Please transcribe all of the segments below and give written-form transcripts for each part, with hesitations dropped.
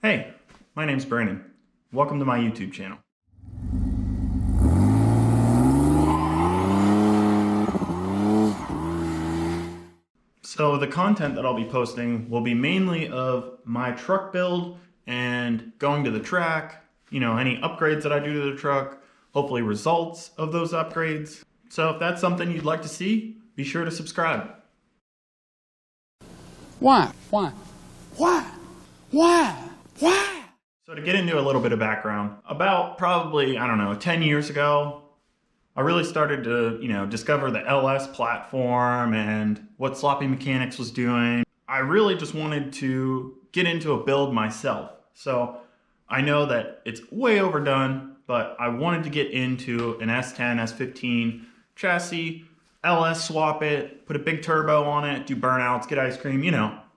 Hey, my name's Brandon. Welcome to my YouTube channel. So the content that I'll be posting will be mainly of my truck build and going to the track, any upgrades that I do to the truck, hopefully results of those upgrades. So if that's something you'd like to see, be sure to subscribe. Why? So to get into a little bit of background, about probably, 10 years ago, I really started to, discover the LS platform and what Sloppy Mechanics was doing. I really just wanted to get into a build myself. So I know that it's way overdone, but I wanted to get into an S10, S15 chassis, LS swap it, put a big turbo on it, do burnouts, get ice cream,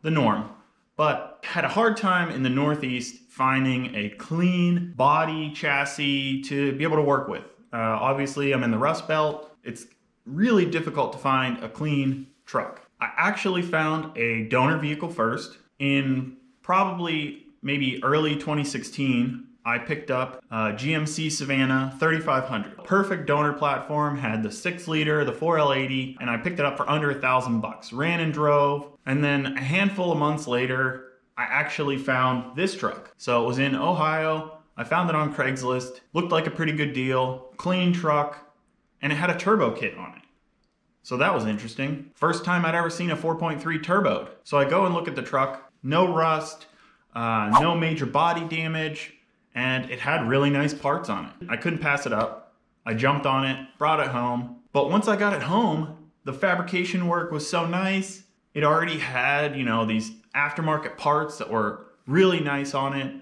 the norm. But had a hard time in the Northeast finding a clean body chassis to be able to work with. Obviously, I'm in the Rust Belt. It's really difficult to find a clean truck. I actually found a donor vehicle first. In probably maybe early 2016, I picked up a GMC Savannah 3500. Perfect donor platform, had the 6-liter, the 4L80, and I picked it up for under $1,000. Ran and drove, and then a handful of months later, I actually found this truck. So it was in Ohio. I found it on Craigslist, looked like a pretty good deal, clean truck, and it had a turbo kit on it. So that was interesting. First time I'd ever seen a 4.3 turboed. So I go and look at the truck, no rust, no major body damage, and it had really nice parts on it. I couldn't pass it up. I jumped on it, brought it home. But once I got it home, the fabrication work was so nice. It already had, these aftermarket parts that were really nice on it.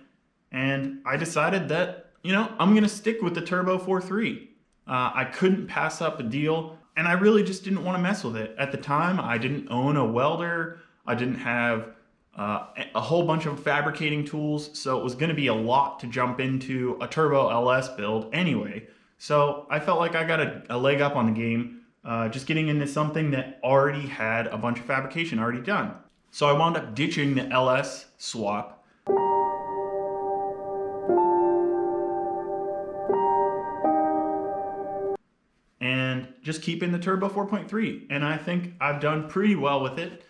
And I decided that, I'm gonna stick with the Turbo 4.3. I couldn't pass up a deal, and I really just didn't want to mess with it. At the time, I didn't own a welder. I didn't have a whole bunch of fabricating tools, so it was gonna be a lot to jump into a Turbo LS build anyway. So I felt like I got a leg up on the game, just getting into something that already had a bunch of fabrication already done. So I wound up ditching the LS swap and just keeping the Turbo 4.3. And I think I've done pretty well with it.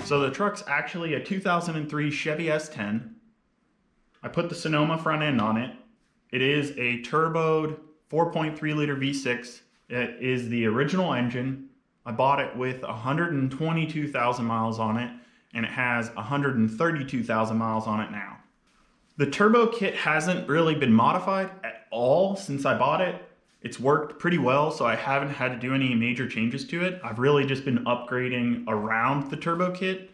So the truck's actually a 2003 Chevy S10. I put the Sonoma front end on it. It is a turboed 4.3 liter V6. It is the original engine. I bought it with 122,000 miles on it, and it has 132,000 miles on it now. The turbo kit hasn't really been modified at all since I bought it. It's worked pretty well, so I haven't had to do any major changes to it. I've really just been upgrading around the turbo kit.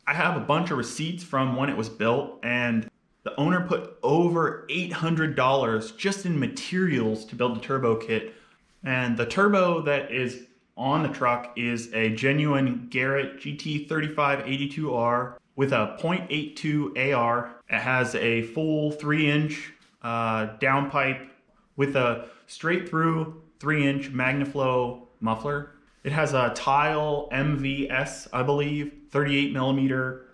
I have a bunch of receipts from when it was built, and the owner put over $800 just in materials to build the turbo kit. And the turbo that is on the truck is a genuine Garrett GT3582R with a 0.82 AR. It has a full 3-inch downpipe with a straight through 3-inch Magnaflow muffler. It has a Tile MVS, I believe, 38 millimeter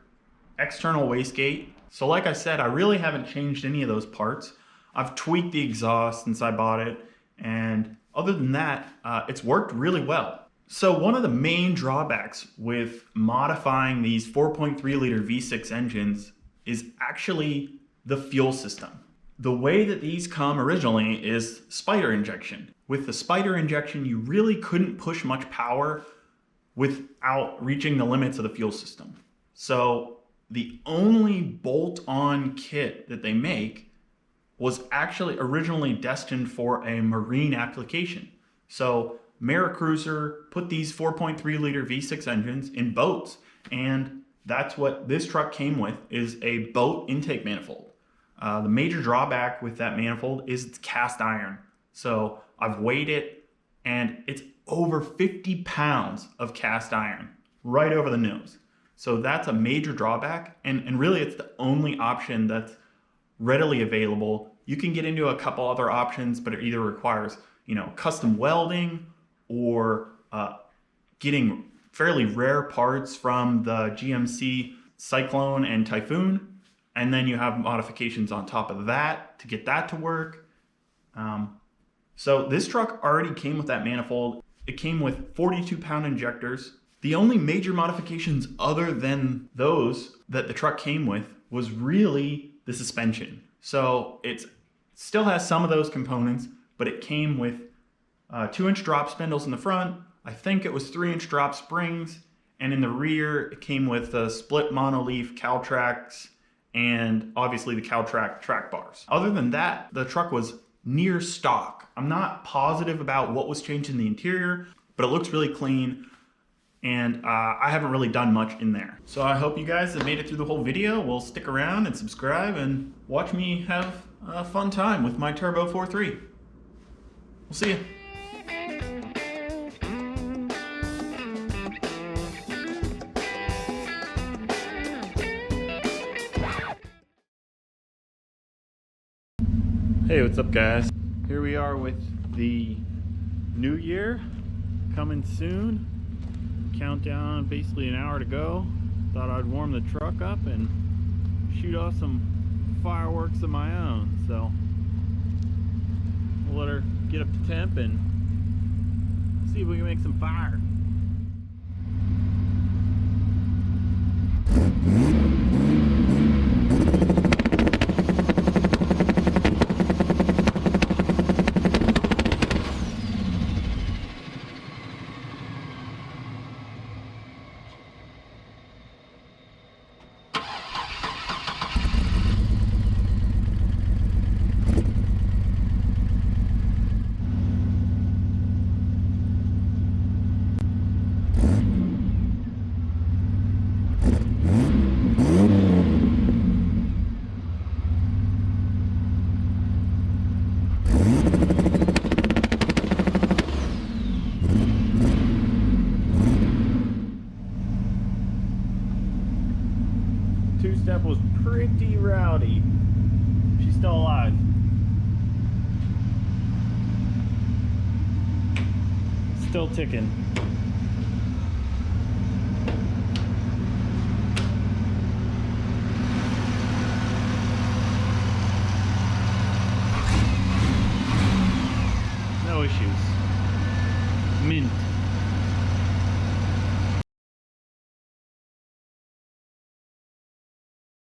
external wastegate. So like I said, I really haven't changed any of those parts. I've tweaked the exhaust since I bought it, and other than that, it's worked really well. So one of the main drawbacks with modifying these 4.3 liter V6 engines is actually the fuel system. The way that these come originally is spider injection. With the spider injection, you really couldn't push much power without reaching the limits of the fuel system. So the only bolt-on kit that they make was actually originally destined for a marine application. So Maricruiser put these 4.3 liter V6 engines in boats, and that's what this truck came with, is a boat intake manifold. The major drawback with that manifold is it's cast iron. So I've weighed it, and it's over 50 pounds of cast iron right over the nose. So that's a major drawback, and really it's the only option that's readily available. You can get into a couple other options, but it either requires, custom welding or getting fairly rare parts from the GMC Cyclone and Typhoon, and then you have modifications on top of that to get that to work. So this truck already came with that manifold. It came with 42-pound injectors. The only major modifications other than those that the truck came with was really the suspension. So it still has some of those components, but it came with 2-inch drop spindles in the front. I think it was 3-inch drop springs, and in the rear it came with split monoleaf Caltracs and obviously the Caltrac track bars. Other than that, the truck was near stock. I'm not positive about what was changed in the interior, but it looks really clean, and I haven't really done much in there. So I hope you guys have made it through the whole video. Will stick around and subscribe and watch me have a fun time with my Turbo 4.3. We'll see you. Hey, what's up guys? Here we are with the new year coming soon. Countdown, basically an hour to go. Thought I'd warm the truck up and shoot off some fireworks of my own. So we'll let her get up to temp and see if we can make some fire. Two-step was pretty rowdy. She's still alive. Still ticking.